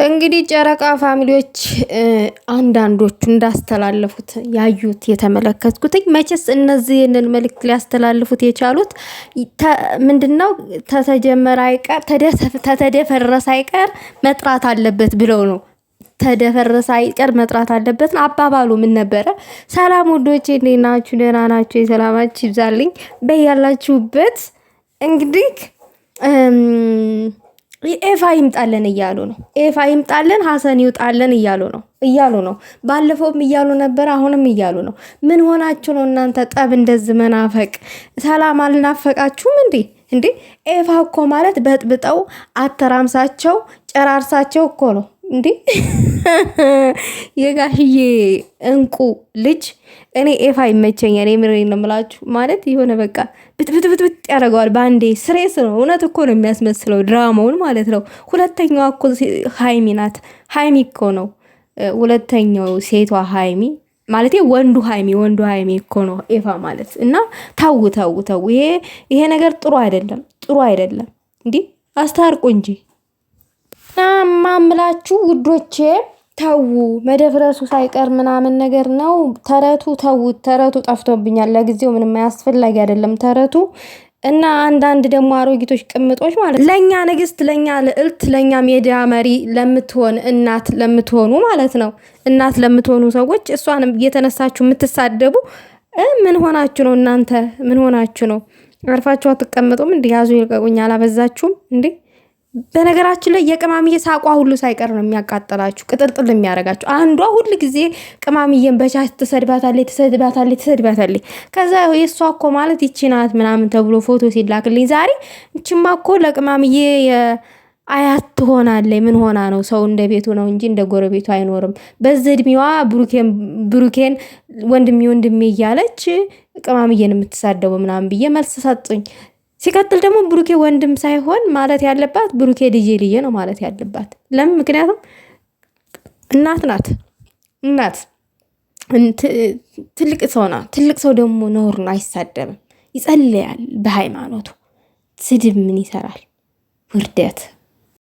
እንግዲህ ጨረቃ ፋሚሊዎች አንዳንዶቹ እንዳስተላለፉት ያዩት የተመለከትኩት መቼስ እነዚህንን መልእክት ሊያስተላልፉት የቻሉት ምንድነው ተተጀመረ አይቀር ተተደፈረሰ አይቀር መጥራት አለበት ብለው ነው። ተደፈረሰ አይቀር መጥራት አለበት አባባሉ ምን ነበረ? ሰላም ወዶቼ እንዴት ናችሁ? ደህና ናችሁ? ሰላማችሁ ይብዛልኝ በያላችሁበት። እንግዲህ ኤፋ ይምጣልን እያሉ ነው። ኤፋ ይምጣልን ሐሰን ይውጣልን እያሉ ነው። ባለፈውም እያሉ ነበር፣ አሁንም እያሉ ነው። ምን ሆናችሁ ነው እናንተ? ጠብ እንደዚህ መናፈቅ ሰላም አልናፈቃችሁም እንዴ? ኤፋ እኮ ማለት በጥብጠው አተራምሳቸው ጨራርሳቸው እኮ ነው እንዴ። የጋሽዬ እንቁ ልጅ እኔ ኤፋ ይመቸኛል። የምሬን ነው የምላችሁ። ማለት የሆነ በቃ ብጥብጥብጥ ያደርገዋል ባንዴ። ስሬስ ነው፣ እውነት እኮ ነው የሚያስመስለው ድራማውን ማለት ነው። ሁለተኛዋ እኮ ሃይሚ ናት። ሃይሚ እኮ ነው ሁለተኛው ሴቷ ሃይሚ ማለት ወንዱ ሃይሚ እኮ ነው ኤፋ ማለት። እና ተው ይሄ ነገር ጥሩ አይደለም እንዴ። አስታርቁ እንጂ ማምላችሁ ውዶቼ። ተው መደፍረሱ ሳይቀር ምናምን ነገር ነው ተረቱ። ተረቱ ጠፍቶብኛል ለጊዜው፣ ምንም አያስፈልግ አይደለም ተረቱ። እና አንዳንድ ደግሞ አሮጊቶች ቅምጦች ማለት ለኛ ንግስት፣ ለኛ ልዕልት፣ ለኛ ሜዲያ መሪ ለምትሆን እናት ለምትሆኑ ማለት ነው፣ እናት ለምትሆኑ ሰዎች እሷንም እየተነሳችሁ የምትሳደቡ ምን ሆናችሁ ነው እናንተ? ምን ሆናችሁ ነው? አርፋችሁ አትቀመጡም እንዴ? ያዙ ይልቀቁኝ። አላበዛችሁም እንዴ? በነገራችን ላይ የቅማምዬ ሳቋ ሁሉ ሳይቀር ነው የሚያቃጥላችሁ፣ ቅጥልጥል የሚያረጋችሁ። አንዷ ሁሉ ጊዜ ቅማምዬን በቻት ትሰድባታለች። ከዛ የሷ እኮ ማለት ይቺ ናት ምናምን ተብሎ ፎቶ ሲላክልኝ ዛሬ እቺማ እኮ ለቅማምዬ አያት ትሆናለች። ምን ሆና ነው? ሰው እንደ ቤቱ ነው እንጂ እንደ ጎረቤቱ አይኖርም። በዚህ እድሜዋ ብሩኬን ወንድሜ እያለች ቅማምዬን የምትሳደቡ ምናምን ብዬ መልስ ሰጡኝ። ሲቀጥል ደግሞ ብሩኬ ወንድም ሳይሆን ማለት ያለባት ብሩኬ ልጄ ነው ማለት ያለባት። ለምን? ምክንያቱም እናት ናት። ትልቅ ሰው ናት። ትልቅ ሰው ደግሞ ነውር ነው፣ አይሳደብም፣ ይጸልያል በሃይማኖቱ። ስድብ ምን ይሰራል? ውርደት